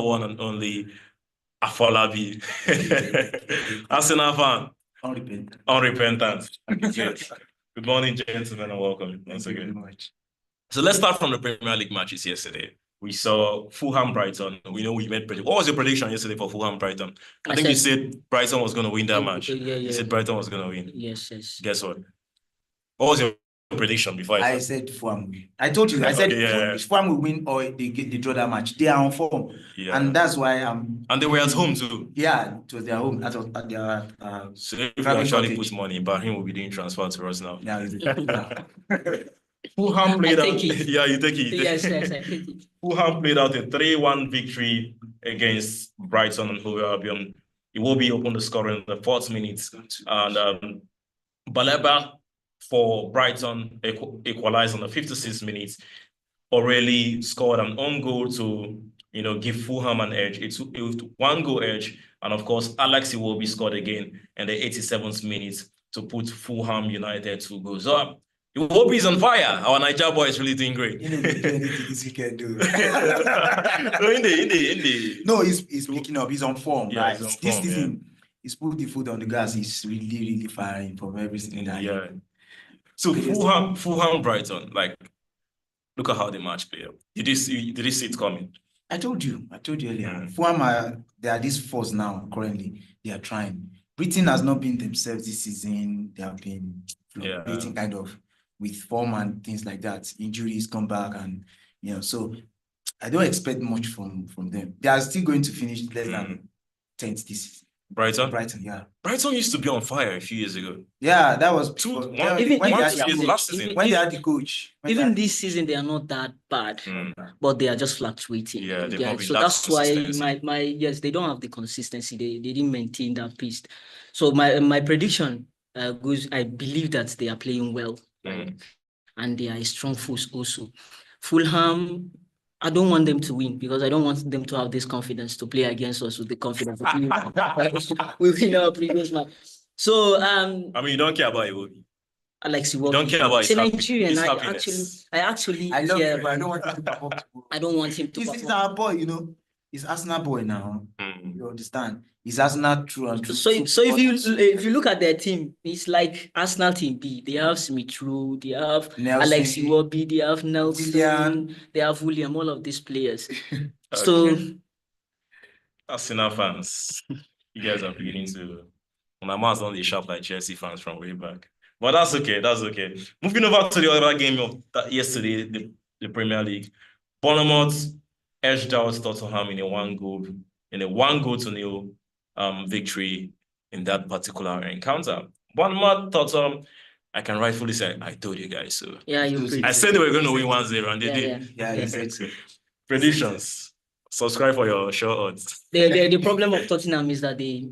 one and only Afolabi. Arsenal fan. Unrepentant. Good morning, gentlemen, and welcome once again. So let's start from the Premier League matches yesterday. We saw Fulham Brighton. We know we made prediction. What was your prediction yesterday for Fulham Brighton? I think you said Brighton was going to win that match. You said Brighton was going to win. Yes. Guess what? What was your prediction before I said Fulham will win. I told you, I said Fulham will win or they draw that match. They are on form. Yeah. And that's why I'm... And they were at home too. Yeah, it was their home. That was at their... so if you actually put money, Bahrain will be doing transfer to us now. Yeah, Fulham played out... Yeah, you take it. Yes, I take it. Fulham played out a 3-1 victory against Brighton and Hove Albion. It will be open to score in the 4th minute. And Baleba for Brighton equalized on the 56th minute. O'Reilly scored an own goal to, give Fulham an edge. It was 1-goal edge. And of course, Alex Iwobi scored again in the 87th minute to put Fulham United 2 goals up. Iwobi is on fire. Our Niger boy is really doing great. Anything this weekend, do. No, he's picking up. He's on form. Yeah, right? He's on this form, season, he's put the foot on the gas. He's really firing from everything. Yeah. So Fulham Brighton, look at how the match played. Did you see it coming? I told you earlier. Fulham they are this force now. Currently, they are trying. Britain has not been themselves this season. They have been fluctuating kind of with form and things like that. Injuries come back, and so I don't expect much from them. They are still going to finish less than 10th this season. Brighton, yeah. Brighton used to be on fire a few years ago. Yeah, that was when last season. When they had the coach. Even this season, they are not that bad, but they are just fluctuating. Yeah, so that's why they don't have the consistency. They didn't maintain that pace. So my prediction goes. I believe that they are playing well, and they are a strong force also. Fulham, I don't want them to win because I don't want them to have this confidence to play against us with the confidence we win our previous match. So you don't care about Iwobi. Alex Iwobi. You don't care about his Nigerian. I love him, but I don't want him to perform. I don't want him to perform. He's our boy, He's Arsenal boy now. You understand? He's Arsenal true and true. So if you look at their team, it's like Arsenal team B. They have Smith Rowe, they have Nelson, Alex Iwobi, they have Nelson, they have William, all of these players. So Arsenal fans, you guys are beginning to my mouth's on the sharp like Chelsea fans from way back. But that's okay. Moving over to the other game of yesterday, the Premier League. Bournemouth edged out Tottenham in a 1-0 victory in that particular encounter. Bournemouth, Tottenham, I can rightfully say, I told you guys so. Yeah, I said they were going to win 1-0 and they did. Yeah, exactly. Predictions. Subscribe for your show odds. The problem of Tottenham is that they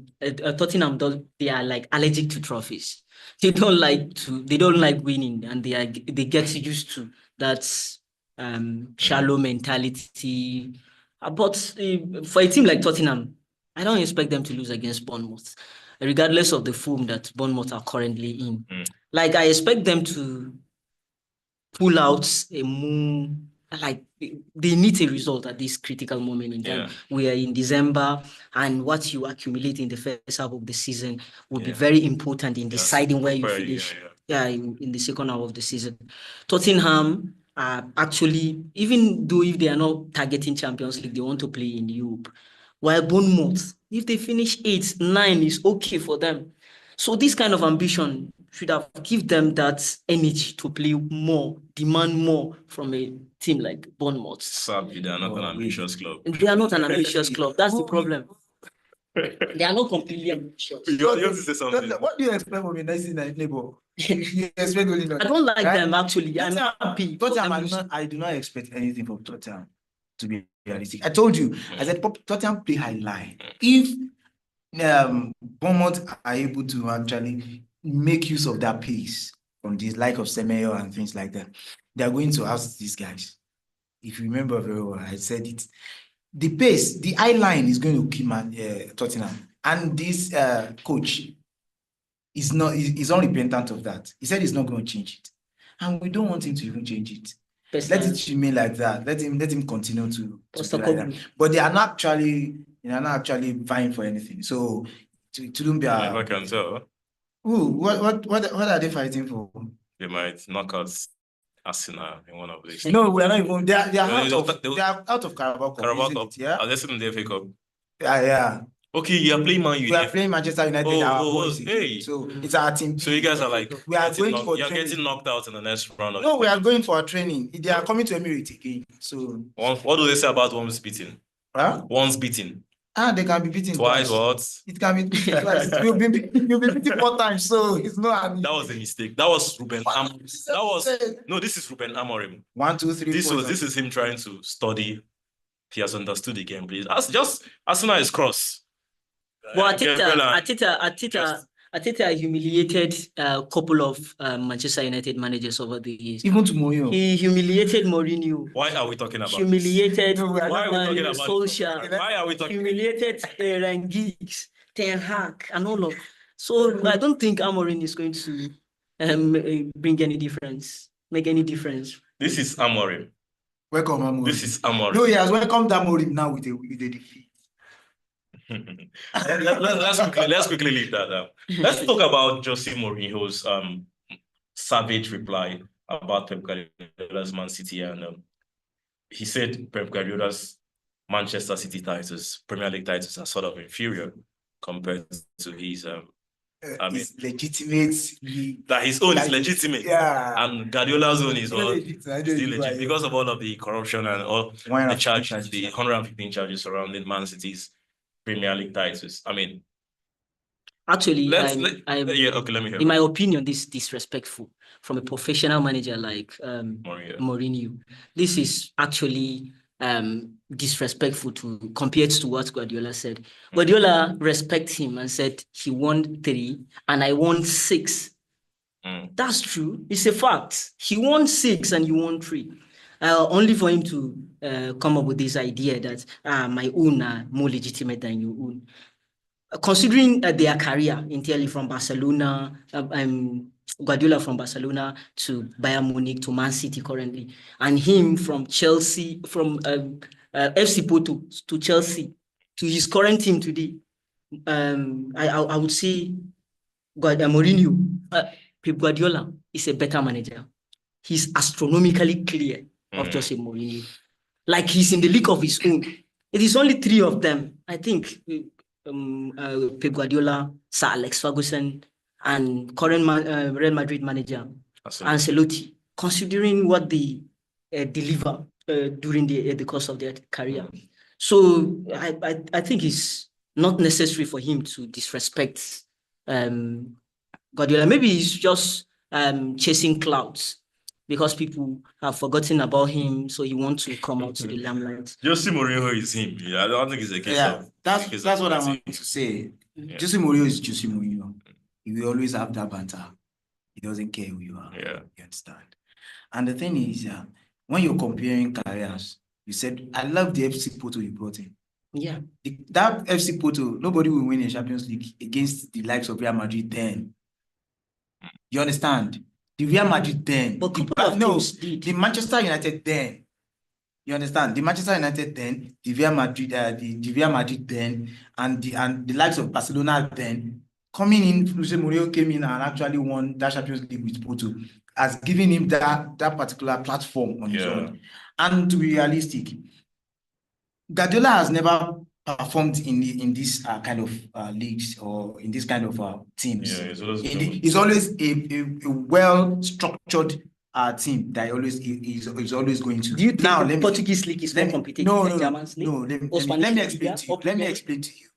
are like allergic to trophies. They don't like winning, and they get used to that shallow mentality. But for a team like Tottenham, I don't expect them to lose against Bournemouth, regardless of the form that Bournemouth are currently in. I expect them to pull out a move. They need a result at this critical moment in time. We are in December, and what you accumulate in the first half of the season will be very important in deciding where you finish. In the second half of the season. Tottenham actually, even though if they are not targeting Champions League, they want to play in Europe. While Bournemouth, if they finish 8, 9 is okay for them. So this kind of ambition should have given them that energy to play more, demand more from a team like Bournemouth. Sadly, they are not an ambitious club. They are not an ambitious club. That's the problem. They are not completely ambitious. You want to say something? What do you expect from a nice neighbor? You expect only I don't like them actually. I'm happy. I do not expect anything from Tottenham to be realistic. I told you, I said Tottenham play high line. If Bournemouth are able to actually make use of that pace from the like of Semedo and things like that, they are going to ask these guys. If you remember very well, I said it. The pace, the eye line is going to keep Tottenham, and this coach is unrepentant of that. He said he's not going to change it, and we don't want him to even change it. let it remain like that. Let him continue to be like that. But they are not actually vying for anything. So it shouldn't be I can tell. What are they fighting for? They might knock out Arsenal in one of these. No, we are not even. They are out of Carabao Cup. Carabao Cup. Yeah. Are they still in the FA Cup? Yeah. Okay, you are playing Man U. We are playing Manchester United. Hey. So it's our team. So you guys are like, we are going for you're getting knocked out in the next round. No, we are going for a training. They are coming to Emirates again. So what do they say about once beating? Huh? Once beating. They can be beaten twice. What? It can be beaten twice. You've been beaten 4 times, so it's not. That was a mistake. That was Ruben. This is Ruben Amorim. 1, 2, 3. This is him trying to study. He has understood the game, please. Arsenal is cross. Well, Arteta humiliated a couple of Manchester United managers over the years. Even to Mourinho. He humiliated Mourinho. Why are we talking about humiliated Why are we talking about Solskjaer. Why are we talking humiliated Ryan Giggs, Ten Hag, and all of. So I don't think Amorim is going to bring any difference, make any difference. This is Amorim. Welcome, Amorim. This is Amorim. No, he has welcomed Amorim now with a defeat. Let's quickly leave that down. Let's talk about Jose Mourinho's savage reply about Pep Guardiola's Man City, and he said Pep Guardiola's Manchester City titles, Premier League titles, are sort of inferior compared to his legitimate. That his own is legitimate, and Guardiola's own is still legit because of all of the corruption and all the charges, the 115 charges surrounding Man City's Premier League titles. I mean, actually, let me hear. In my opinion, this is disrespectful from a professional manager like Mourinho. This is actually disrespectful compared to what Guardiola said. Guardiola respects him and said he won 3 and I won 6. That's true. It's a fact. He won 6 and you won 3. Only for him to come up with this idea that my own are more legitimate than your own. Considering their career entirely from Barcelona, Guardiola from Barcelona to Bayern Munich to Man City currently, and him from Chelsea, from FC Porto to Chelsea to his current team today, I would say Mourinho, Pep Guardiola is a better manager. He's astronomically clear of Jose Mourinho. Like he's in the league of his own. It is only 3 of them. I think Pep Guardiola, Sir Alex Ferguson, and current Real Madrid manager Ancelotti, considering what they deliver during the course of their career. So I think it's not necessary for him to disrespect Guardiola. Maybe he's just chasing clouds because people have forgotten about him, so he wants to come out to the limelight. Jose Mourinho is him. Yeah, I don't think it's a case of... That's what I want to say. Jose Mourinho is Jose Mourinho. He will always have that banter. He doesn't care who you are. Yeah. You understand? And the thing is, when you're comparing careers, you said, I love the FC Porto you brought in. Yeah. That FC Porto, nobody will win a Champions League against the likes of Real Madrid then. You understand? The Real Madrid then. But the Manchester United then. You understand? The Manchester United then, the Real Madrid, the Real Madrid then, and the likes of Barcelona then. Coming in, Jose Mourinho came in and actually won that Champions League with Porto, as giving him that particular platform on his own. And to be realistic, Guardiola has never performed in this kind of leagues or in this kind of teams. Yeah, it's always a well-structured team that is always going to. Do you think the Portuguese league is more competitive than German's league? No, let me explain to you.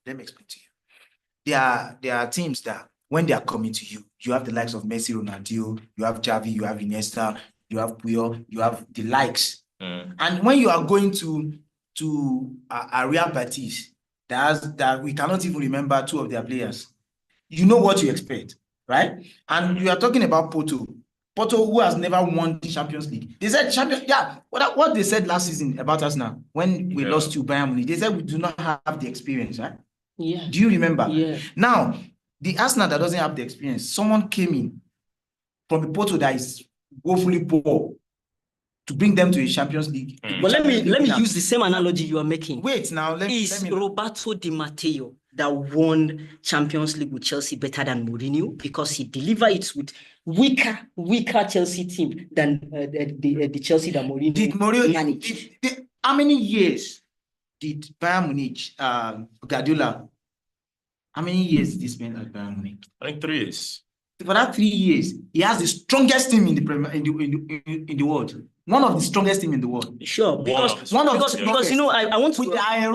There are teams that when they are coming to you, you have the likes of Messi, Ronaldo, you have Xavi, you have Iniesta, you have Puyol, you have the likes. And when you are going to a Real Betis that we cannot even remember 2 of their players, you know what you expect, right? And you are talking about Porto, who has never won the Champions League. They said what they said last season about us now when we lost to Bayern Munich. They said we do not have the experience, right? Yeah. Do you remember? Yeah. Now, the Arsenal that doesn't have the experience, someone came in from a Porto that is woefully poor. to bring them to a Champions League. But let me use the same analogy you are making. Wait now, let me Roberto Di Matteo that won Champions League with Chelsea better than Mourinho because he delivered it with weaker Chelsea team than the Chelsea that Mourinho did Mourinho managed. How many years did Bayern Munich, Guardiola, how many years did he spend at Bayern Munich? I think 3 years. For that 3 years, he has the strongest team in the world. One of the strongest team in the world. Sure, because you know I want to go back. I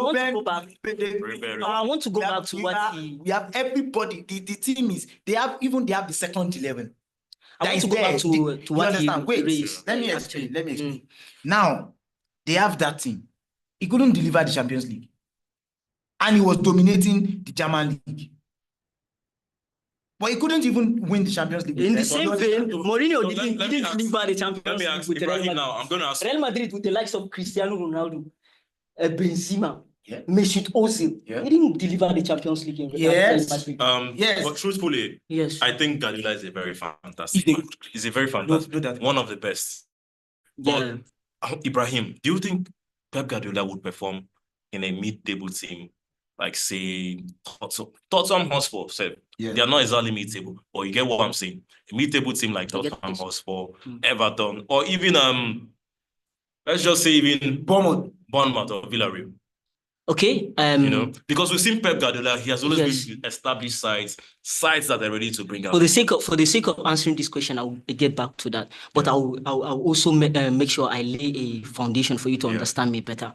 want to go back to what we have everybody. The team is they have the second 11. I want to go back to what he raised. Let me explain. Now they have that team. He couldn't deliver the Champions League, and he was dominating the German league. But he couldn't even win the Champions League. In the same vein, Mourinho didn't deliver the Champions League with Real Madrid. Now, I'm going to ask Real Madrid with the likes of Cristiano Ronaldo, Benzema, Mesut Ozil. He didn't deliver the Champions League in Real Madrid. But truthfully, I think Guardiola is a very fantastic man. He's a very fantastic, one of the best. But Ibrahim, do you think Pep Guardiola would perform in a mid-table team? Like say Tottenham Hotspur said, they are not exactly mid-table, but you get what I'm saying. A mid-table team like Tottenham Hotspur, Everton, or even let's just say even Bournemouth or Villarreal. Okay. You know, because we've seen Pep Guardiola, he has always been established sides that are ready to bring out. For the sake of answering this question, I'll get back to that. But I'll also make sure I lay a foundation for you to understand me better.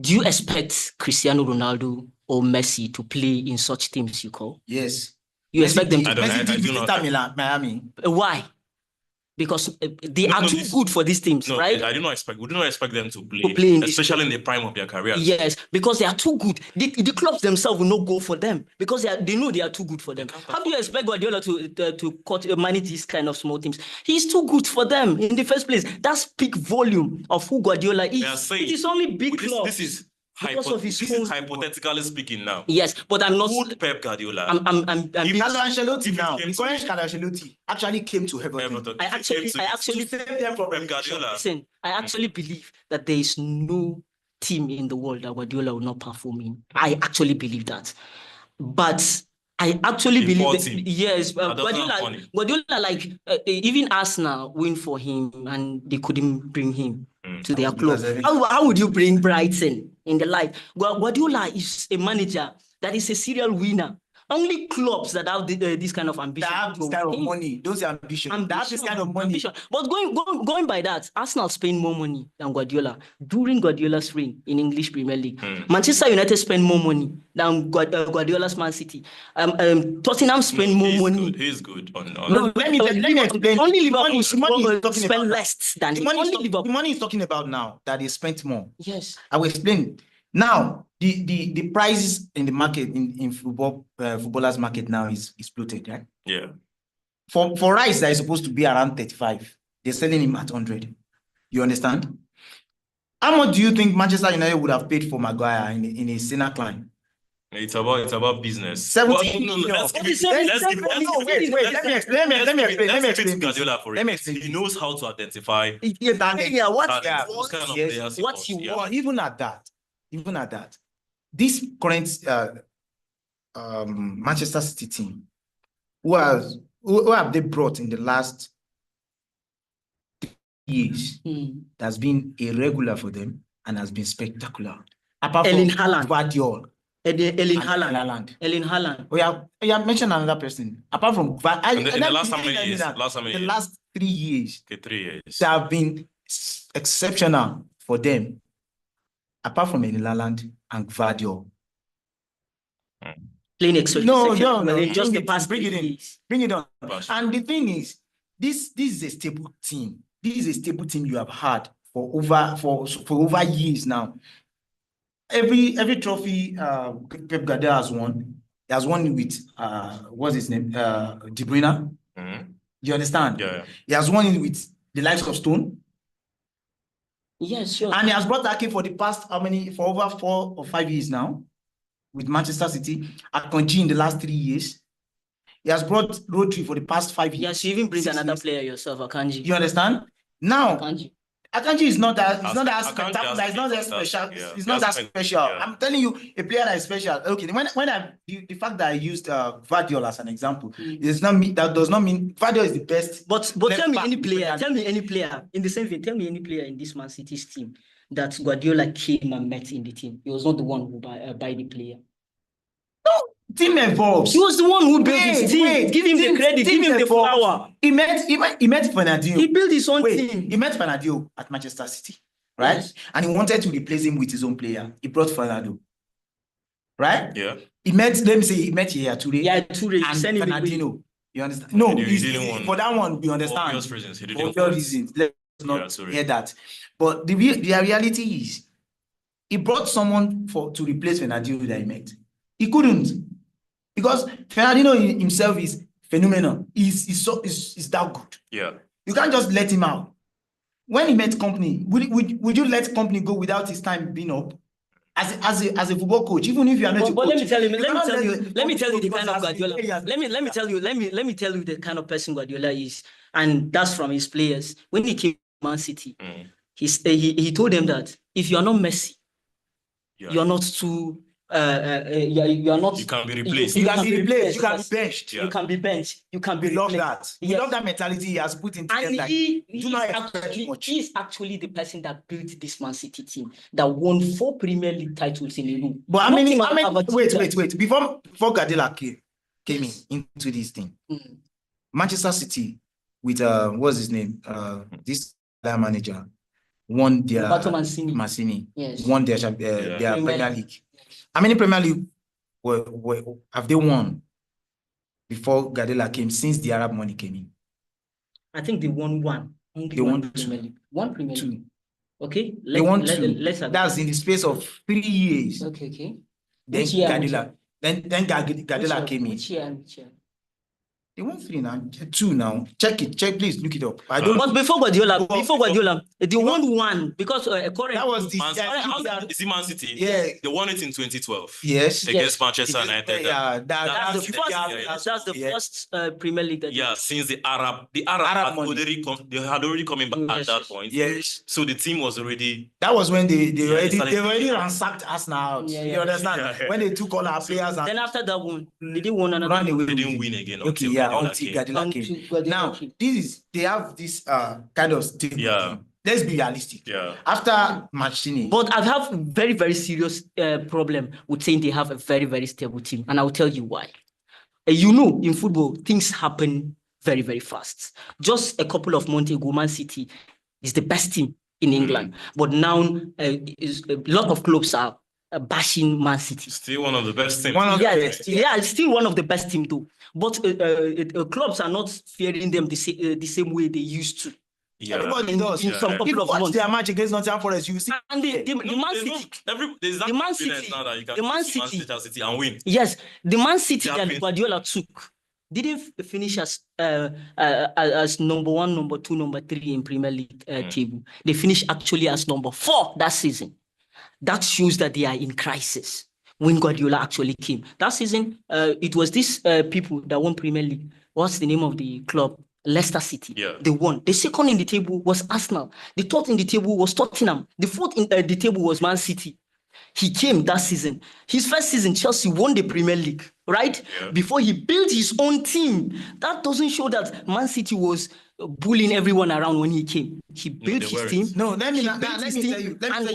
Do you expect Cristiano Ronaldo or Messi to play in such teams you call? Yes. You expect them to play? Messi did Inter Milan, Miami. Why? Because they are too good for these teams, right? We do not expect them to play especially in the prime of their career. Yes, because they are too good. The clubs themselves will not go for them because they know they are too good for them. How do you expect Guardiola to manage these kind of small teams? He's too good for them in the first place. That's peak volume of who Guardiola is. It is only big clubs. This is hypothetically speaking now. Yes, but I'm not. Would Pep Guardiola? I'm Ancelotti now. The current Ancelotti actually came to Everton. I actually Pep Guardiola. Listen, I actually believe that there is no team in the world that Guardiola will not perform in. I actually believe that, but I actually believe that, yes, Guardiola like even Arsenal win for him and they couldn't bring him to their club. How would you bring Brighton in the life? Guardiola is a manager that is a serial winner. Only clubs that have this kind of ambition. That have this kind of money. Those are ambition. That have this kind of money. Ambition. But going by that, Arsenal spend more money than Guardiola during Guardiola's reign in English Premier League. Manchester United spend more money than Guardiola's Man City. Tottenham spend more money. He's good. No, let me explain. Only Liverpool spend less than the money he's talking about now that they spent more. Yes. I will explain. Now, the prices in the market in footballers market now is bloated, right? Yeah. For rice that is supposed to be around 35, they're selling him at 100. You understand? How much do you think Manchester United would have paid for Maguire in a Senna Klein? It's about business. 17 million. Let me explain. He knows how to identify. What you want. Even at that, this current Manchester City team, who have they brought in the last years that's been irregular for them and has been spectacular. Apart from Erling Haaland. Erling Haaland. Oh yeah, mention another person. Apart from the last how many years? The last 3 years. Okay, 3 years. They have been exceptional for them. Apart from Erling Haaland and Gvardiol. Playing exceptional. No. Just the past. Bring it on. And the thing is, this is a stable team. This is a stable team you have had for over years now. Every trophy Pep Guardiola has won. He has won with what's his name? De Bruyne. You understand? Yeah. He has won it with the likes of Stone. Yes, sure. And he has brought Ake for the past for over 4 or 5 years now with Manchester City. Akanji in the last 3 years. He has brought Rodri for the past 5 years. Yes, you even bring another player yourself, Akanji. You understand? Now, Akanji. Akanji is not that. It's not that Akanji spectacular. It's not that special. yeah. It's not that special. Yeah. I'm telling you, a player that is special. Okay, the fact that I used Vardiol as an example, does not mean Vardiol is the best. But tell me any player. Tell me any player in the same thing. Tell me any player in this Man City's team that Guardiola came and met in the team. He was not the one who buy the player. Team evolves. He was the one who built his team. Give him the credit. Give him the flower. He met Fernandinho. He built his own team. He met Fernandinho at Manchester City, right? Yes. And he wanted to replace him with his own player. He brought Fernando, right? Yeah. He met Yaya Toure. Yeah, Toure and Fernandinho. You understand? No, he didn't want. For that one, we understand. Obvious reasons. He didn't want. Obvious reasons. Let's not hear that. But the reality is, he brought someone to replace Fernandinho that he met. He couldn't. Because Fernandinho himself is phenomenal. He's that good. Yeah. You can't just let him out. When he met Company, would you let Company go without his time being up? As a football coach, even if you are not a coach. But let me tell you the kind of Guardiola. Let me tell you the kind of person Guardiola is, and that's from his players. When he came to Man City, he told them that if you are not Messi, you are not too. You are not. You can be replaced. You can be replaced. You can be benched. You can be benched. You can be. We love that. We love that mentality he has put into and he is actually the person that built this Man City team that won 4 Premier League titles in a row. But I mean, wait. Before Guardiola came into this thing, Manchester City with what's his name? This manager won their Mancini. Yes. Won their Premier League. How many Premier League have they won before Guardiola came, since the Arab money came in? I think they won one. They won Premier League. One Premier League. 2. Okay. They won 2. That's in the space of 3 years. Okay. Then Guardiola came in. Which year? They won 3 now, 2 now. Check, please look it up. I don't. But before Guardiola, they won 1 because that was the is it Man City? Yeah, they won it in 2012. Yes, against Manchester United. Yeah, that's the first Premier League. Since the Arab had already come in back at that point. Yes, so the team was already. That was when they already ransacked Arsenal out. You understand? Yeah. When they took all our players. And then after that one, they didn't win another. They didn't win again. Until Guardiola came. Now, they have this kind of stable team. Let's be realistic. Yeah. After Mancini. But I have a very, very serious problem with saying they have a very, very stable team. And I'll tell you why. In football, things happen very, very fast. Just a couple of months ago, Man City is the best team in England. But now, a lot of clubs are bashing Man City. Still one of the best teams. It's still one of the best teams though. But clubs are not fearing them the same way they used to. Yeah. Everybody does. If you watch their match against Nottingham Forest, you see. And the Man City and win. Yes, the Man City that Guardiola took didn't finish as number 1, number 2, number 3 in Premier League table. They finished actually as number 4 that season. That shows that they are in crisis when Guardiola actually came. That season, it was these people that won Premier League. What's the name of the club? Leicester City. Yeah. They won. The second in the table was Arsenal. The third in the table was Tottenham. The fourth in the table was Man City. He came that season. His first season, Chelsea won the Premier League, right? Yeah. Before he built his own team. That doesn't show that Man City was bullying everyone around when he came. He built his team. No, let me tell you. Let me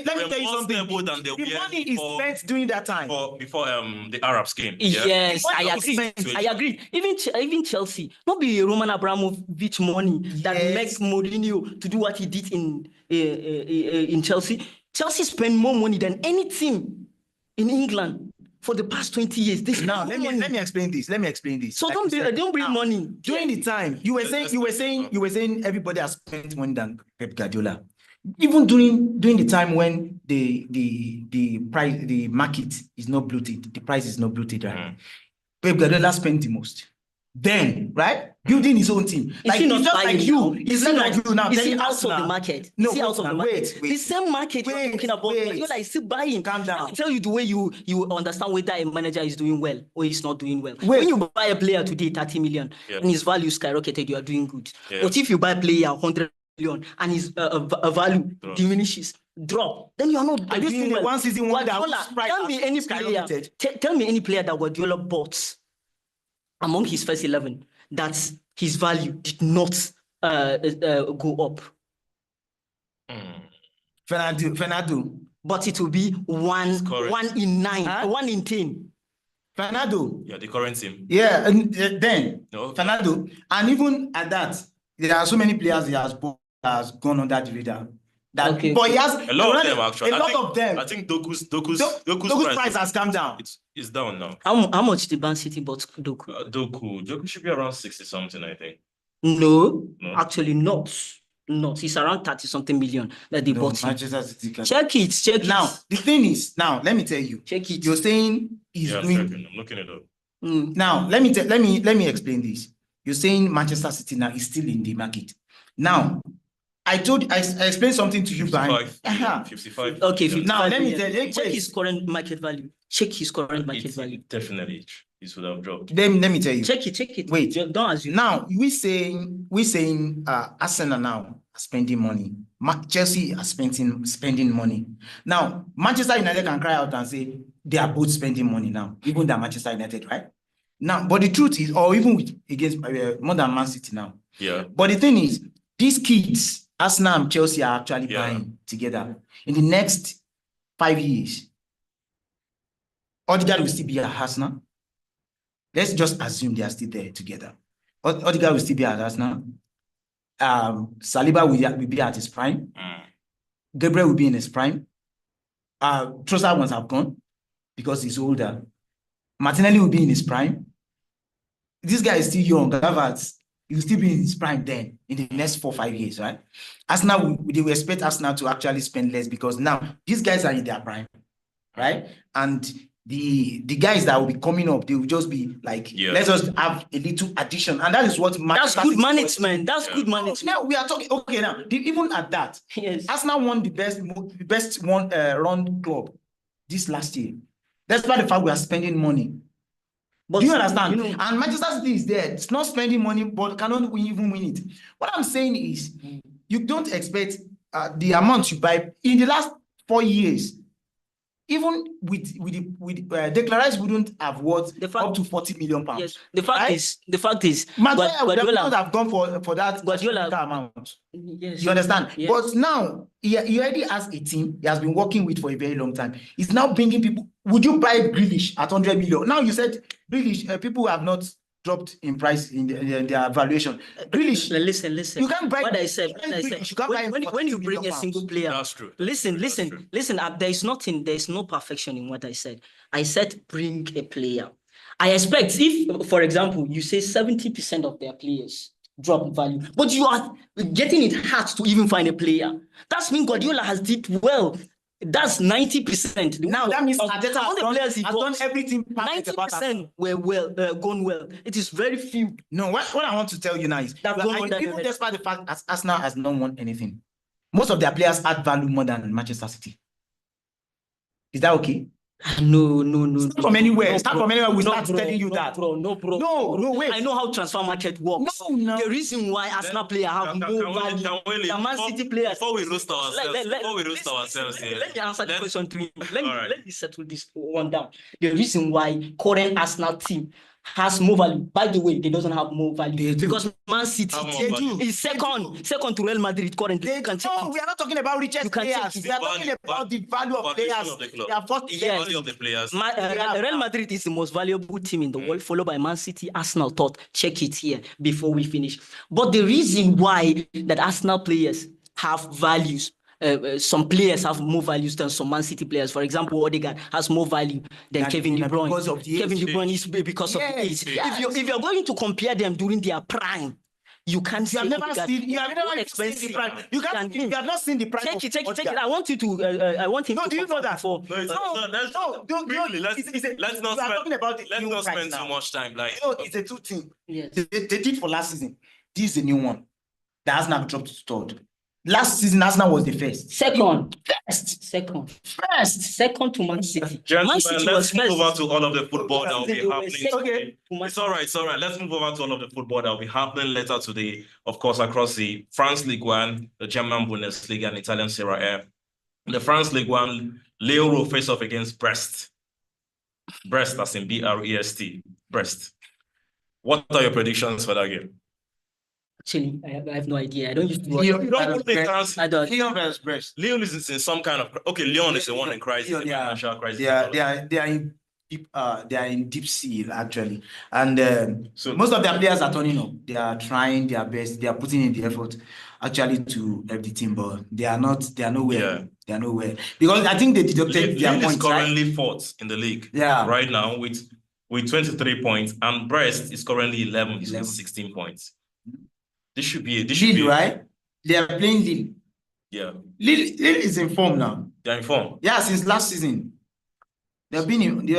tell you something. The money is spent during that time. Before the Arabs came. Yeah? Yes, I agree. Even Chelsea, not be Roman Abramovich money that makes Mourinho to do what he did in Chelsea. Chelsea spent more money than any team in England for the past 20 years. Let me explain this. So don't bring money. During the time, you were saying everybody has spent money than Pep Guardiola. Even during the time when the price, the market is not bloated, the price is not bloated, right? Pep Guardiola spent the most. Then, right? Building his own team. He's not like you. He's not like you now. Is he out of the market? No, wait. The same market you're talking about. You're like still buying. Calm down. I'll tell you the way you understand whether a manager is doing well or he's not doing well. When you buy a player today, 30 million, and his value skyrocketed, you are doing good. But if you buy a player 100 million and his value diminishes, drop, then you are not. Have you seen the one season wonder? Tell me any player. Tell me any player that Guardiola bought among his first 11 that his value did not go up. Fernando. But it will be one in 9, huh? 1 in 10. Fernando. Yeah, the current team. Yeah, and then Fernando, and even at that, there are so many players he has gone on that radar. But he has a lot of them actually. I think Doku's price price has come down. It's down now. How much did Man City bought Doku? Doku should be around 60 something, I think. No, actually not. It's around 30 something million that they bought him. Manchester City check it. Now, the thing is, let me tell you. Check it. You're saying he's doing. I'm looking it up. Now, let me explain this. You're saying Manchester City now is still in the market. Now, I explained something to you, 55. Okay, 55. Now let me tell you. Check his current market value. Definitely, it would have dropped. Let me tell you. Check it. Wait, don't assume. Now we saying Arsenal now are spending money. Chelsea are spending money. Now Manchester United can cry out and say they are both spending money now, even than Manchester United, right? Now, but the truth is, or even against more than Man City now. Yeah. But the thing is, these kids, Arsenal and Chelsea, are actually buying together. In the next 5 years, Odegaard will still be at Arsenal. Let's just assume they are still there together. Odegaard will still be at Arsenal. Saliba will be at his prime. Gabriel will be in his prime. Trossard ones have gone because he's older. Martinelli will be in his prime. This guy is still young. Havertz, he will still be in his prime then in the next 4 or 5 years, right? Arsenal, they will expect Arsenal to actually spend less because now these guys are in their prime, right? And the guys that will be coming up, they will just be like, let's just have a little addition. And that is what that's good management. That's good management. Now we are talking, okay, now, even at that, Arsenal won the best run club this last year. Despite the fact we are spending money. But do you understand? And Manchester City is there. It's not spending money, but cannot even win it. What I'm saying is, you don't expect the amount you buy in the last 4 years. Even with Declan Rice wouldn't have worth up to 40 million pounds. Yes. The fact is, Guardiola have gone for that Guardiola amount. Yes. You understand? Yes. But now he already has a team he has been working with for a very long time. He's now bringing people. Would you buy Grealish at 100 million? Now you said Grealish, people have not dropped in price in their valuation. Grealish, listen. You can't buy what I said. When you bring a single player, that's true. Listen. There is no perfection in what I said. I said bring a player. I expect if, for example, you say 70% of their players drop in value, but you are getting it hard to even find a player. That means Guardiola has did well. That's 90%. Now that means Arteta has done everything. 90% were gone well. It is very few. No, what I want to tell you now is that even despite the fact that Arsenal has not won anything, most of their players add value more than Manchester City. Is that okay? No. Start from anywhere. Start from anywhere. We start telling you that. No, wait. I know how transfer market works. No. The reason why Arsenal players have more value than Man City players. Before we roast ourselves here. Let me answer the question to you. Let me settle this one down. The reason why current Arsenal team has more value. By the way, they doesn't have more value because Man City is second to Real Madrid currently. No, we are not talking about richest players. We are talking about the value of players. Value of the players. Real Madrid is the most valuable team in the world, followed by Man City, Arsenal. Check it here before we finish. But the reason why that Arsenal players have values. Some players have more values than some Man City players. For example, Odegaard has more value than Kevin De Bruyne. Kevin De Bruyne is because of the age. If you're going to compare them during their prime, you can't. You have never seen the prime. You have not seen the prime. Check it. I want you to. I want him. No, do you know that? Let's not spend too much time. Like, it's a two thing. Yes. They did for last season. This is a new one that has now dropped to third. Last season, Arsenal was the first. Second to Man City. Man Gentlemen, City let's was move first. over to all of the football that will be They were happening second today. to Man It's all right. Let's move over to all of the football that will be happening later today. Of course, across the France League 1, the German Bundesliga, and Italian Serie A. The France League 1, Lyon will face off against Brest. Brest, as in B-R-E-S-T. Brest. What are your predictions for that game? Actually, I have no idea. I don't used to watch. Lyon You don't put France. I don't. Lyon versus Brest. Lyon is in some kind of Lyon is the one in crisis, Lyon, yeah. financial crisis. They are in deep sea actually, and so most of their players are turning up. They are trying their best. They are putting in the effort actually to help the team, but they are not. They are nowhere. Yeah. They are nowhere because I think they deducted their Lyon points. is currently fourth in the league. Yeah. Right now with 23 points, and Brest is currently 11 with 16 points. This should be Lille, right? They are playing Lille. Yeah. Lille is in form now. They're in form. Yeah, since last season. They have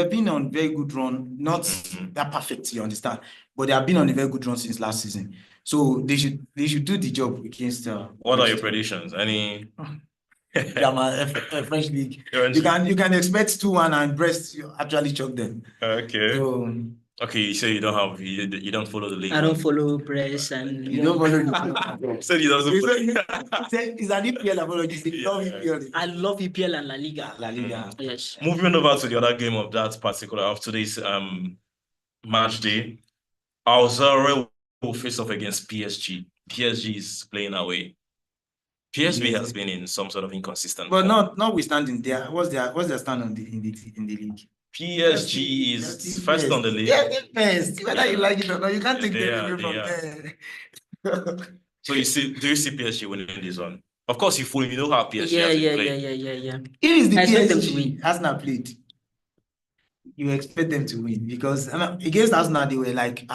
been on very good run, not that perfect, you understand, but they have been on a very good run since last season. So they should do the job against. What are your predictions? Any? French league. You can expect 2-1 and Brest actually choke them. Okay. So, okay, you say you don't follow the league. I don't follow Brest and you don't follow the Said he doesn't follow. He's an EPL apologist. I love EPL and La Liga. La Liga. Yes. Moving over to the other game of that particular of today's match day, Auxerre will face off against PSG. PSG is playing away. PSV has been in some sort of inconsistent. But notwithstanding, what's their stand in the league? PSG is first on the league. Yeah, first. Whether you like it or not, you can't take them away from there. So do you see PSG winning this one? Of course, you know how PSG Yeah. It is the PSG Arsenal played. You expect them to win because against Arsenal they were like,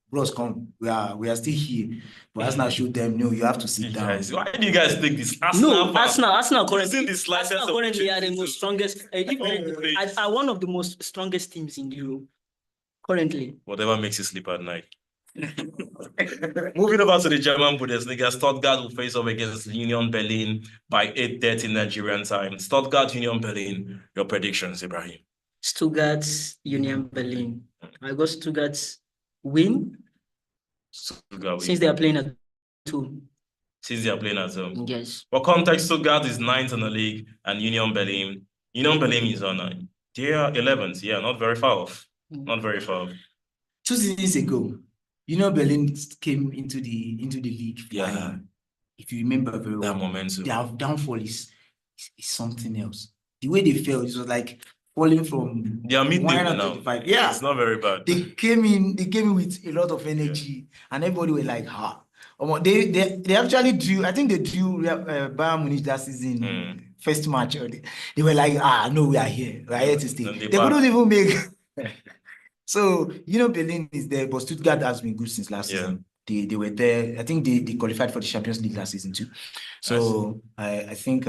bros, come, we are still here. But Arsenal showed them, no, you have to sit down. Guys, why do you guys take this? Arsenal currently are the most strongest. Are one of the most strongest teams in Europe currently. Whatever makes you sleep at night. Moving over to the German Bundesliga, Stuttgart will face off against Union Berlin by 8:30 Nigerian time. Stuttgart, Union Berlin. Your predictions, Ibrahim? Stuttgart, Union Berlin. I got Stuttgart win. Since they are playing at 2. Since they are playing at home. Yes. For context, Stuttgart is 9th in the league, and Union Berlin is on 9. They are 11th. Yeah, not very far off. Not very far off. 2 seasons ago, Union Berlin came into the league. Yeah. If you remember very well, that momentum. Their downfall is something else. The way they fell, it was like falling from. They are mid-table now. Yeah, it's not very bad. They came in with a lot of energy, and everybody were like, They actually drew. I think they drew Bayern Munich that season. First match. They were like, no, we are here. We are here to stay. They couldn't even make. So, Berlin is there, but Stuttgart has been good since last season. They were there. I think they qualified for the Champions League last season too. So I think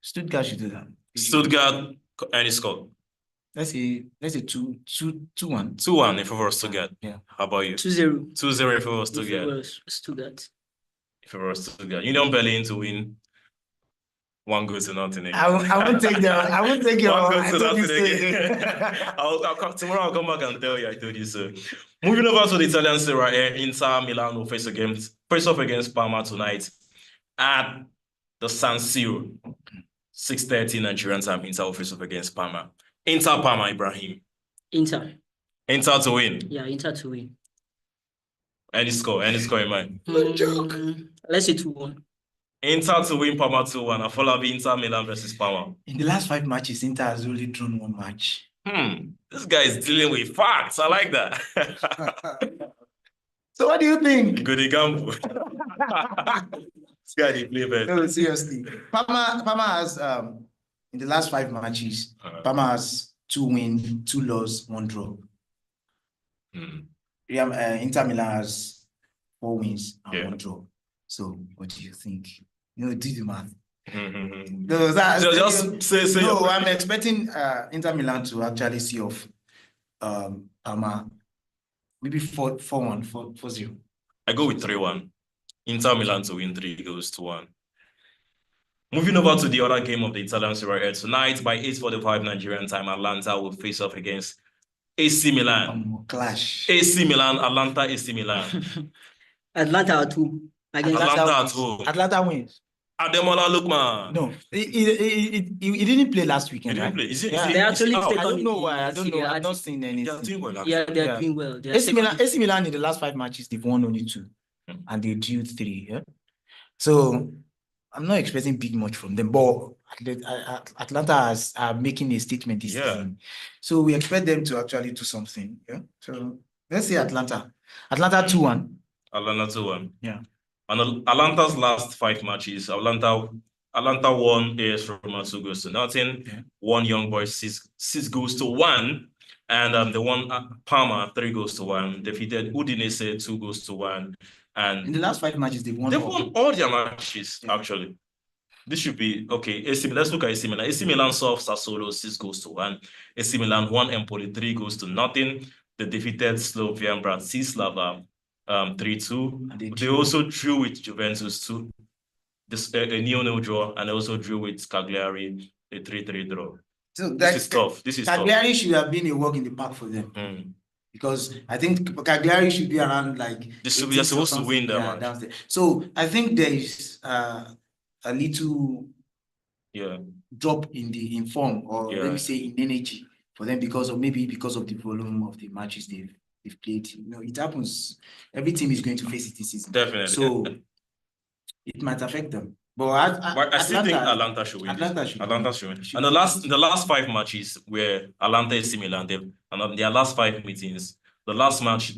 Stuttgart should do that. Stuttgart, any score? Let's say 2-1. 2-1 in favor of Stuttgart. Yeah. How about you? 2-0. 2-0 in favor of Stuttgart. Stuttgart. In favor of Stuttgart. Union Berlin to win. 1-0. I won't take that. I won't take your. 1-0 tomorrow I'll come back and tell you I told you so. Moving over to the Italian Serie A, Inter Milan will face off against Parma tonight at the San Siro. 6:30 Nigerian time. Inter will face off against Parma. Inter Parma, Ibrahim. Inter to win. Yeah, Inter to win. Any score in mind? Let's say 2-1. Inter to win, Parma 2-1. I follow Inter Milan versus Parma. In the last 5 matches, Inter has only drawn 1 match. This guy is dealing with facts. I like that. So what do you think? Good gamble. This guy didn't play better. No, seriously. Parma has in the last 5 matches, Parma has 2 wins, 2 losses, 1 draw. Inter Milan has 4 wins and 1 draw. So what do you think? Do the math. No, I'm expecting Inter Milan to actually see off Parma, maybe 4-1, 4-0. I go with 3-1. Inter Milan to win 3-1. Moving over to the other game of the Italian Serie A tonight by 8:45 Nigerian time, Atalanta will face off against AC Milan. Clash. AC Milan, Atalanta, AC Milan. Atlanta at home. Atalanta at home. Atlanta wins. Ademola Lookman. No, he didn't play last weekend. He didn't Right? play. Is it, Yeah. They actually out? stayed I on don't know the why. I don't know. Serie A I've not team. seen They are anything. doing well, actually. Yeah, they're Yeah. doing well. They are AC Milan in the last 5 matches, they've won only 2. And they drew 3. Yeah. So I'm not expecting big much from them, but Atlanta are making a statement this season. So we expect them to actually do something. Yeah. So let's say Atlanta 2-1. Atlanta 2-1. Yeah. And Atlanta's last 5 matches, Atlanta won AS Roma 2-0. Yeah. Won Young Boys 6-1. And they won Parma 3-1. Defeated Udinese 2-1. And In the last 5 matches, they've won all their matches, actually. This should be okay. Let's look at AC Milan. AC Milan solved Sassuolo 6-1. AC Milan won Empoli 3-0. They defeated Slovian Bratislava 3-2. They also drew with Juventus 2. This a 0-0 draw, and they also drew with Cagliari a 3-3 draw. So this is tough. This is Cagliari tough. should have been a walk in the park for them. Because I think Cagliari should be around like they're supposed to win that match. So I think there is a little drop in form, or let me say in energy for them because of the volume of the matches they've played. You know, it happens. Every team is going to face it this season. Definitely. So it might affect them. But I still think Atalanta should win. Atalanta should win. And the last 5 matches where Atalanta AC Milan, and their last 5 meetings, the last match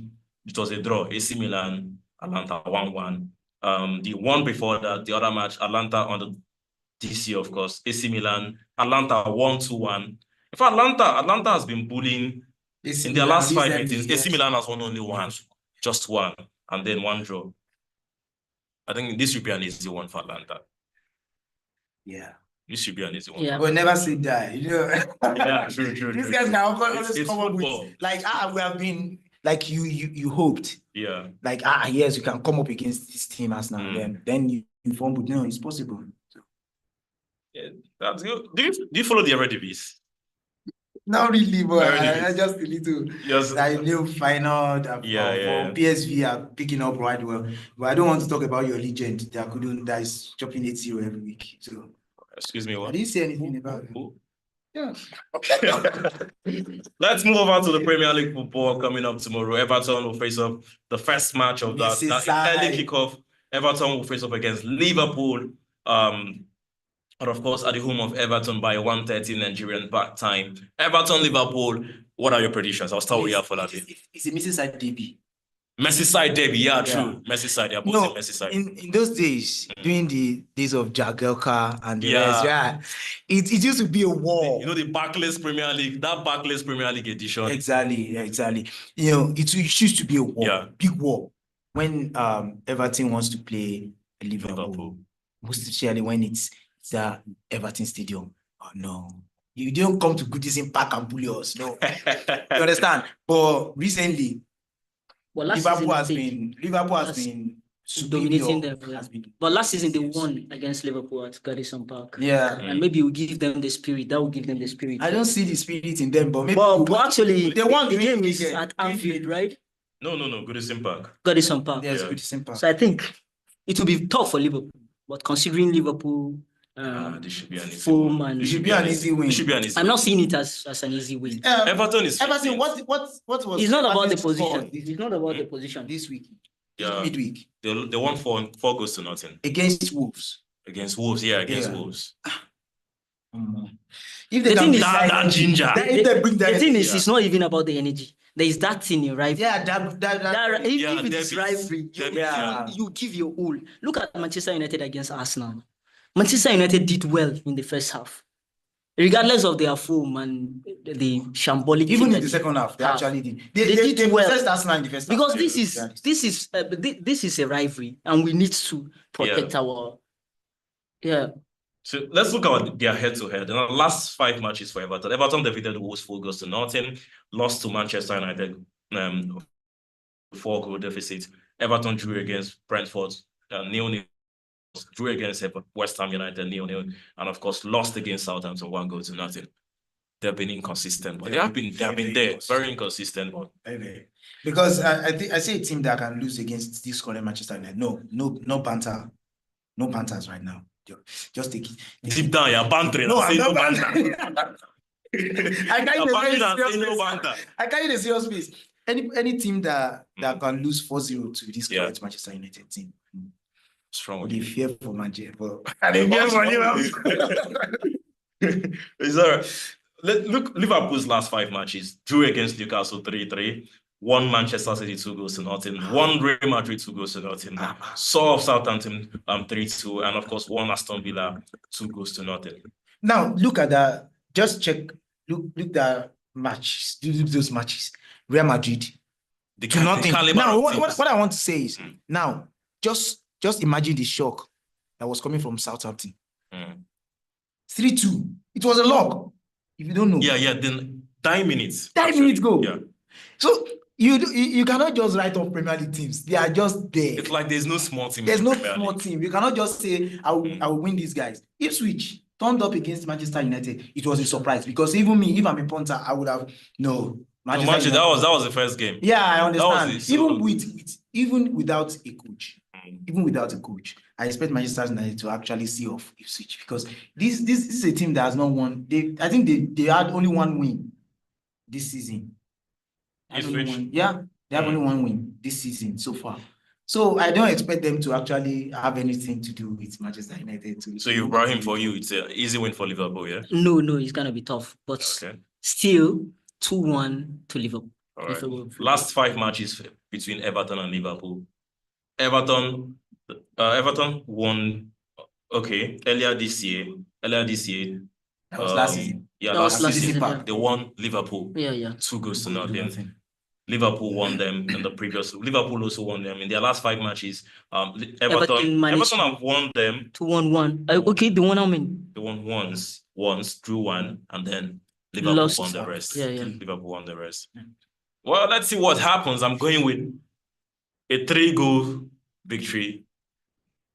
it was a draw. AC Milan, Atalanta 1-1. The one before that, the other match, Atalanta on the DC, of course, AC Milan, Atalanta 1-2-1. In fact, Atalanta has been bullying in their last 5 meetings. AC Milan has won only 1, just 1, and then 1 draw. I think this should be an easy one for Atlanta. Yeah. This should be an easy one. Yeah. We'll never say that, you know. Yeah, true. These guys can always come up with, like, we have been, like, you hoped. Yeah. Like, yes, you can come up against this team as now. Then you inform, but no, it's possible. So. Yeah, that's good. Do you follow the Eredivisie? Not really, but I just a little. Yes. Like new final for PSV are picking up right well. But I don't want to talk about your legend that is chopping 8-0 every week. So excuse me, what? I didn't say anything about it. Yeah. Let's move over to the Premier League football coming up tomorrow. Everton will face off the first match of that early kickoff. Everton will face off against Liverpool. And of course, at the home of Everton by 1:30 Nigerian time. Everton, Liverpool. What are your predictions? I'll start with you for that. It's a Merseyside derby. Merseyside derby, true. Merseyside, yeah, both Merseyside. In those days, during the days of Jagielka and the rest, it used to be a war. You know, the Barclays Premier League, that Barclays Premier League edition. Exactly. You know, it used to be a war, big war. When Everton wants to play Liverpool, most especially when it's the Everton Stadium. Oh no, you don't come to Goodison Park and bully us. No, you understand? But recently, Liverpool has been dominating them. But last season they won against Liverpool at Goodison Park. Yeah, and maybe we'll give them the spirit. That will give them the spirit. I don't see the spirit in them, but maybe. But actually, they won the game is at Anfield, right? No, Goodison Park. Goodison Park. Yes, Goodison Park. So I think it will be tough for Liverpool, but considering Liverpool. This should be an easy win. It should be an easy win. I'm not seeing it as an easy win. Everton is. Everton, what was? It's not about the position. It's not about the position. This week. Yeah. Midweek. They won 4-0 against Wolves. Against Wolves. If they can bring that ginger. The thing is, it's not even about the energy. There is that thing in rivalry. Yeah, if it is rivalry, you give your all. Look at Manchester United against Arsenal. Manchester United did well in the first half, regardless of their form and the shambolic. Even in the second half, they actually did. They did well. Arsenal in the first because half. this is a rivalry, and we need to protect our. Yeah. So let's look at their head-to-head. In the last 5 matches for Everton, Everton defeated Wolves 4-0, lost to Manchester United 4-goal deficit. Everton drew against Brentford 0-0. Drew against West Ham United 0-0, and of course lost against Southampton 1-0. They've been inconsistent, but they have been there, very inconsistent. Very. Because I see a team that can lose against this current Manchester United. No banter, no banters right now. Just take it. Deep down, you're bantering. No, I'm not banter. I carry the serious piece. Any team that can lose 4-0 to this current Manchester United team. Strong. They fear for Manchester. Is there? Look, Liverpool's last 5 matches: drew against Newcastle 3-3, won Manchester City 2-0, won Real Madrid 2-0, saw off Southampton 3-2, and of course won Aston Villa 2-0. Now look at that. Just check. Look the matches. Look those matches. Real Madrid. To nothing. Now what I want to say is now just imagine the shock that was coming from Southampton. 3-2. It was a lock. If you don't know. Yeah. Then 9 minutes. 9 minutes go. Yeah. So you cannot just write off Premier League teams. They are just there. It's like there's no small team. There's no small team. You cannot just say I will win these guys. Ipswich turned up against Manchester United. It was a surprise because even me, if I'm a punter, I would have Manchester, that was the first game. Yeah, I understand. Even without a coach. Even without a coach, I expect Manchester United to actually see off Ipswich because this is a team that has not won. I think they had only 1 win this season. They have only 1 win this season so far. So I don't expect them to actually have anything to do with Manchester United. So you brought him for you. It's an easy win for Liverpool, yeah? No, it's gonna be tough, but still 2-1 to Liverpool. All right. Last 5 matches between Everton and Liverpool. Everton won earlier this year. That was last season. Yeah, last season. They won Liverpool. Yeah. 2-0. Liverpool won them in the previous. Liverpool also won them in their last 5 matches. Everton have won them 2-1. Okay, the one I mean. They won once, drew 1, and then Liverpool won the rest. Yeah. Liverpool won the rest. Well, let's see what happens. I'm going with a 3-goal victory,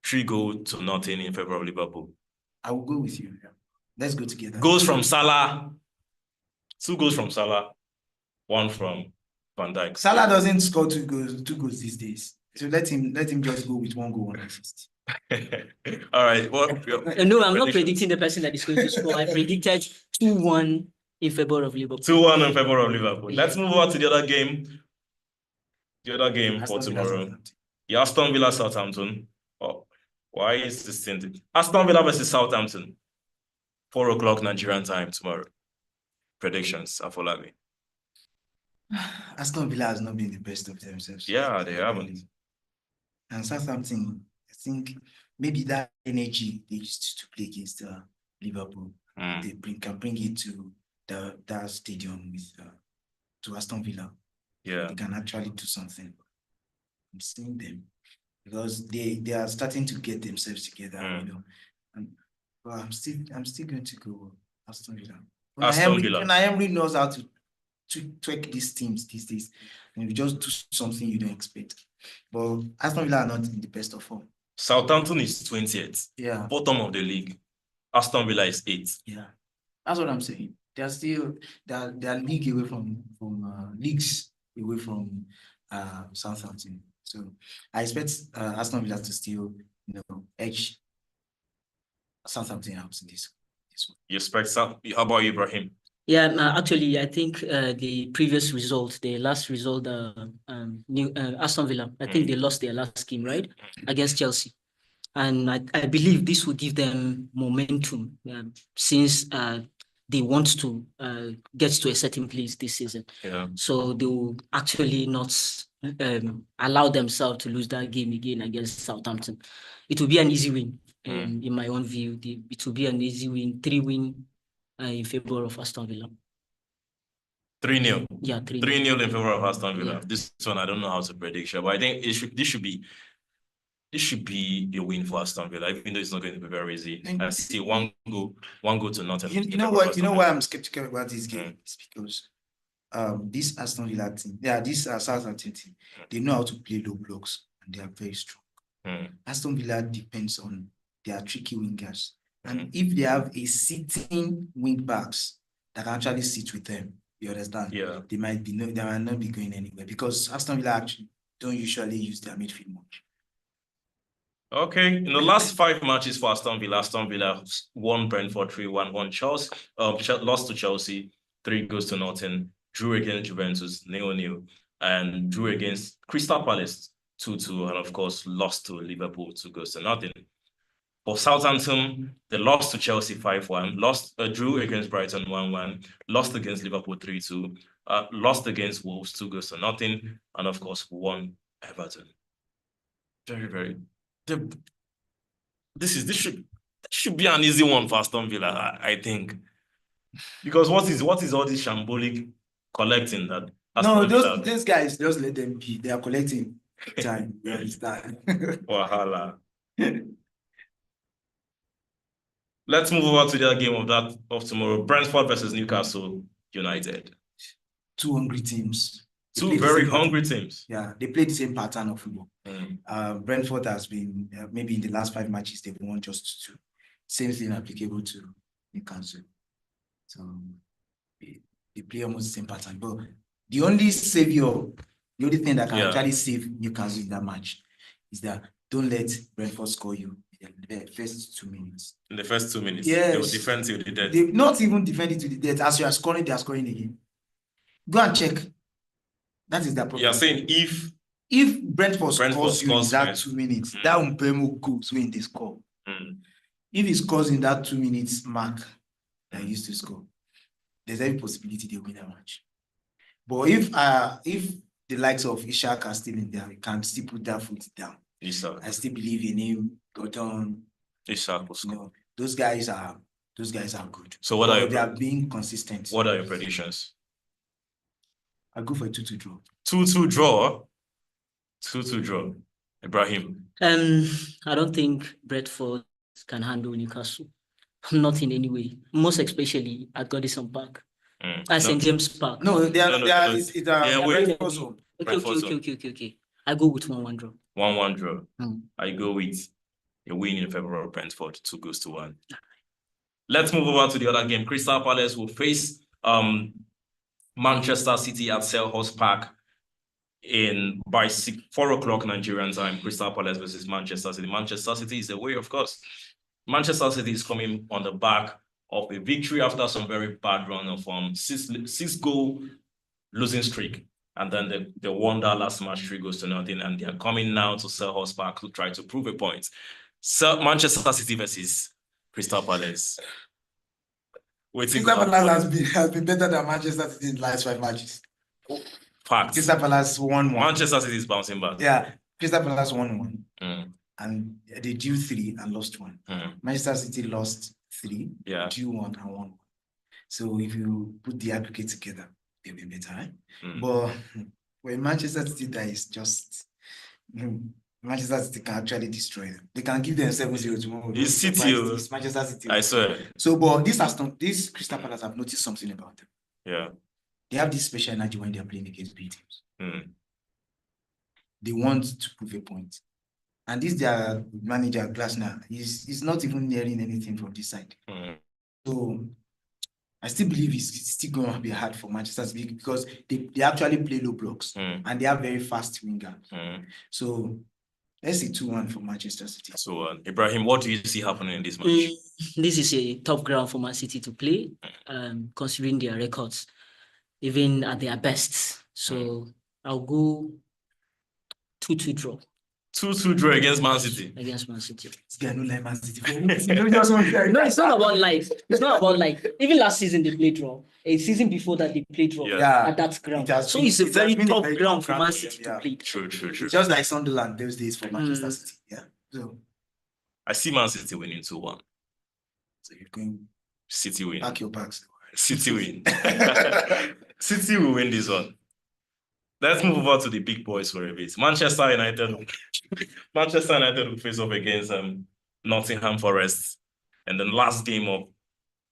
3-0 in favor of Liverpool. I will go with you. Let's go together. Goals from Salah, 2 goals from Salah, 1 from Van Dijk. Salah doesn't score 2 goals these days. So let him just go with 1 goal, 1 assist. All right. Well, no, I'm not predicting the person that is going to score. I predicted 2-1 in favor of Liverpool. 2-1 in favor of Liverpool. Let's move on to the other game. The other game for tomorrow. Aston Villa Southampton. Oh, why is this thing? Aston Villa versus Southampton. 4:00 Nigerian time tomorrow. Predictions, Afolabi. Aston Villa has not been the best of themselves. Yeah, they haven't. And Southampton, I think maybe that energy they used to play against Liverpool, they can bring it to that stadium with to Aston Villa. Yeah, they can actually do something. I'm seeing them because they are starting to get themselves together, And well, I'm still going to go Aston Villa. Aston Villa. Emery knows how to tweak these teams these days, and you just do something you don't expect. But Aston Villa are not in the best of form. Southampton is 20th. Yeah. Bottom of the league. Aston Villa is 8th. Yeah. That's what I'm saying. They're still they're league away from leagues away from Southampton. So I expect Aston Villa to still edge Southampton out in this one. You expect how about you, Ibrahim? Yeah, actually, I think the previous result, the last result, Aston Villa, I think they lost their last game, right, against Chelsea, and I believe this will give them momentum since they want to get to a certain place this season. Yeah. So they will actually not allow themselves to lose that game again against Southampton. It will be an easy win. In my own view, it will be an easy win, 3-win in favor of Aston Villa. 3-0. Yeah, 3-0. 3-0 in favor of Aston Villa. Yeah. This one I don't know how to predict, but I think this should be a win for Aston Villa, even though it's not going to be very easy. I see one goal to nothing. You know what? You know why I'm skeptical about this game? It's because this Aston Villa team, this Southampton team, they know how to play low blocks and they are very strong. Aston Villa depends on their tricky wingers. And if they have a sitting wing backs that can actually sit with them, you understand? Yeah. They might not be going anywhere because Aston Villa actually don't usually use their midfield much. Okay, in the last 5 matches for Aston Villa won Brentford 3-1, won Chelsea, lost to Chelsea 3-0, drew against Juventus 0-0, and drew against Crystal Palace 2-2, and of course lost to Liverpool 2-0. For Southampton, they lost to Chelsea 5-1, drew against Brighton 1-1, lost against Liverpool 3-2, lost against Wolves 2-0, and of course won Everton. Very, very. This should be an easy one for Aston Villa, I think, because what is all this shambolic collecting that? No, those guys, just let them be. They are collecting time. You understand? Wahala. Let's move over to the other game of tomorrow: Brentford versus Newcastle United. Two hungry teams. Two very hungry teams. Yeah, they play the same pattern of football. Brentford has been, maybe in the last 5 matches, they've won just 2. Same thing applicable to Newcastle. So they play almost the same pattern. But the only thing that can actually save Newcastle in that match is that don't let Brentford score you in the first 2 minutes. In the first 2 minutes? Yes. They will defend till the death. They not even defend it to the death. As you are scoring, they are scoring again. Go and check. That is the problem. You're saying if Brentford scores you in that 2 minutes, that Umpemo goes when they score. If he scores in that 2 minutes mark that he used to score, there's every possibility they win that match. But if the likes of Ishak are still in there, he can still put that foot down. Ishak. I still believe in him. Gordon. Ishak will score. Those guys are good. So they are being consistent. What are your predictions? I'll go for a 2-2 draw. 2-2 draw? 2-2 draw. Ibrahim? I don't think Brentford can handle Newcastle. Not in any way. Most especially at Goodison Park. At St. James Park. No, they are. Okay. I go with 1-1 draw. 1-1 draw. I go with a win in favor of Brentford, 2-1. Let's move over to the other game. Crystal Palace will face Manchester City at Selhurst Park by 4 o'clock Nigerian time. Crystal Palace versus Manchester City. Manchester City is away, of course. Manchester City is coming on the back of a victory after some very bad run of 6-goal losing streak. And then they won that last match 3-0, and they are coming now to Selhurst Park to try to prove a point. So Manchester City versus Crystal Palace. Crystal Palace has been better than Manchester City in the last 5 matches. Facts. Crystal Palace won 1. Manchester City is bouncing back. Yeah, Crystal Palace won 1. And they drew 3 and lost 1. Manchester City lost 3, drew 1 and won 1. So if you put the aggregate together, they'll be better, right? But when Manchester City, that is just Manchester City can actually destroy them. They can give them 7-0 tomorrow. It's City. It's Manchester City. I swear. So, but this Crystal Palace, I've noticed something about them. Yeah. They have this special energy when they're playing against big teams. They want to prove a point. And this their manager, Glasner, is not even nearing anything from this side. So I still believe it's still going to be hard for Manchester City because they actually play low blocks and they have very fast wingers. So let's see 2-1 for Manchester City. So Ibrahim, what do you see happening in this match? This is a tough ground for Man City to play, considering their records, even at their best. So I'll go 2-2 draw. 2-2 draw against Man City. Against Man City. This guy don't like Man City. No, it's not about life. It's not about like even last season they played draw. A season before that they played draw at that ground. So it's a very tough ground for Man City to play. True. Just like Sunderland those days for Manchester City. Yeah. So I see Man City winning 2-1. So you're going City win. Pack your bags. City win. City will win this one. Let's move over to the big boys for a bit. Manchester United will face off against Nottingham Forest in the last game of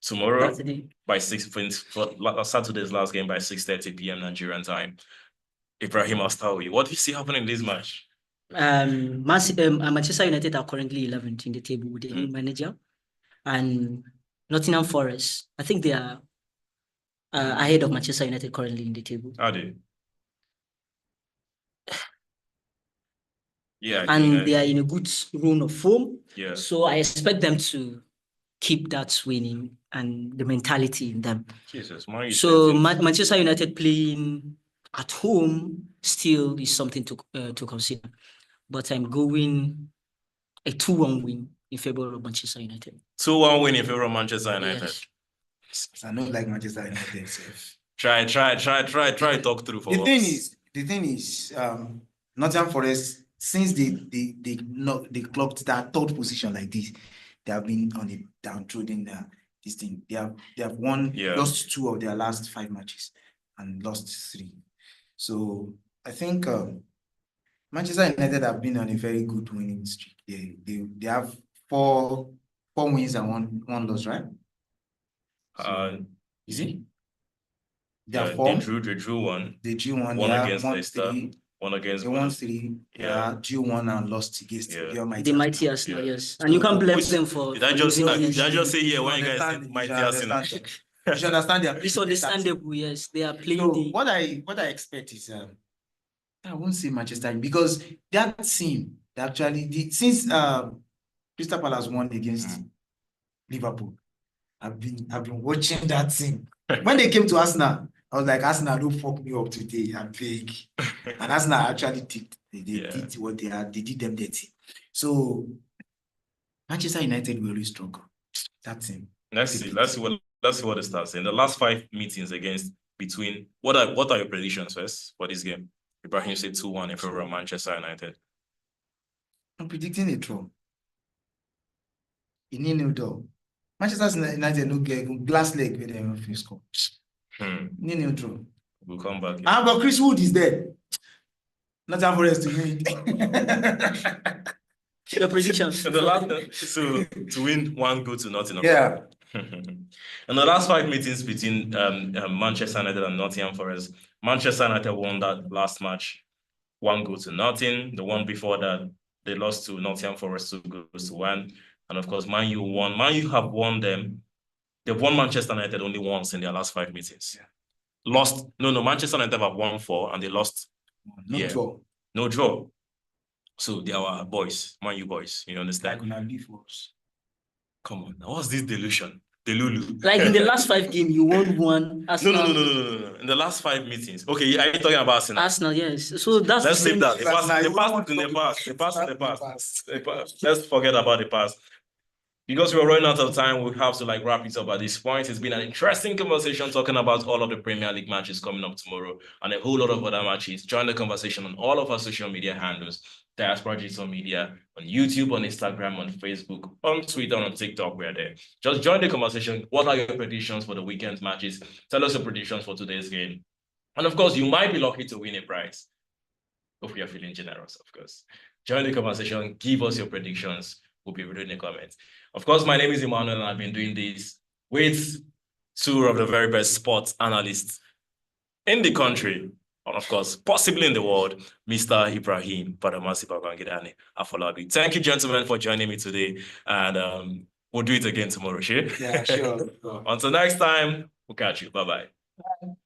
tomorrow by Saturday's last game by 6:30 p.m. Nigerian time. Ibrahim, I'll start with you. What do you see happening in this match? Manchester United are currently 11th in the table with a new manager, and Nottingham Forest, I think they are ahead of Manchester United currently in the table. Are they? Yeah, and they are in a good run of form. Yeah. So I expect them to keep that winning and the mentality in them. Jesus, so Manchester United playing at home still is something to consider. But I'm going a 2-1 win in favor of Manchester United. 2-1 win in favor of Manchester United. Yes. I don't like Manchester United. So. Try talk through for us. The thing is, Nottingham Forest, since they clocked that third position like this, they have been on the downtrodden this thing. They have won, lost 2 of their last 5 matches and lost 3. So I think Manchester United have been on a very good winning streak. They have 4 wins and one loss, right? Is it? They drew one. They drew one. One against Leicester. One against. They won 3. Drew 1 and lost against the mighty Arsenal. Yes, and you can't blame them for. Did I just say here when you guys said mighty Arsenal? You should understand them. It's understandable. Yes, they are playing. So what I expect is I won't say Manchester because that team actually since Crystal Palace won against Liverpool, I've been watching that team. When they came to Arsenal, I was like, Arsenal, don't fuck me up today. I'm big. And Arsenal actually did. They did what they had. They did them dirty. So Manchester United will really struggle. That team. Let's see what the stats say. In the last 5 meetings between what are your predictions first for this game? Ibrahim said 2-1 in favor of Manchester United. I'm predicting a draw. A 0-0 draw. Manchester United no get glass leg with them if you score. 0-0 draw. We'll come back. But Chris Wood is there. Not time for us to win. Your predictions. In the last, so to win 1-0 to Nottingham. Yeah. In the last 5 meetings between Manchester United and Nottingham Forest, Manchester United won that last match 1-0 to nothing. The one before that, they lost to Nottingham Forest 2-1. And of course, Man U won. Man U have won them. They've won Manchester United only once in their last 5 meetings. Yeah. Manchester United have won 4 and they lost. No draw. So they are our boys, Man U boys. You understand? Come on, what's this delusion? Delulu. Like in the last 5 games, you won 1. Arsenal. No. In the last 5 meetings. Okay, are you talking about Arsenal? Arsenal, yes. So that's let's save that. The past. Let's forget about the past. Because we're running out of time, we have to wrap it up at this point. It's been an interesting conversation talking about all of the Premier League matches coming up tomorrow and a whole lot of other matches. Join the conversation on all of our social media handles, Diaspora Digital Media, on YouTube, on Instagram, on Facebook, on Twitter, on TikTok. We're there. Just join the conversation. What are your predictions for the weekend matches? Tell us your predictions for today's game. And of course, you might be lucky to win a prize. If we are feeling generous, of course. Join the conversation. Give us your predictions. We'll be reading the comments. Of course, my name is Emmanuel, and I've been doing this with 2 of the very best sports analysts in the country, and of course, possibly in the world, Mr. Ibrahim Badamasi Babangidani Afolabi. Thank you, gentlemen, for joining me today, and we'll do it again tomorrow, sure? Yeah, sure. Until next time, we'll catch you. Bye-bye. Bye.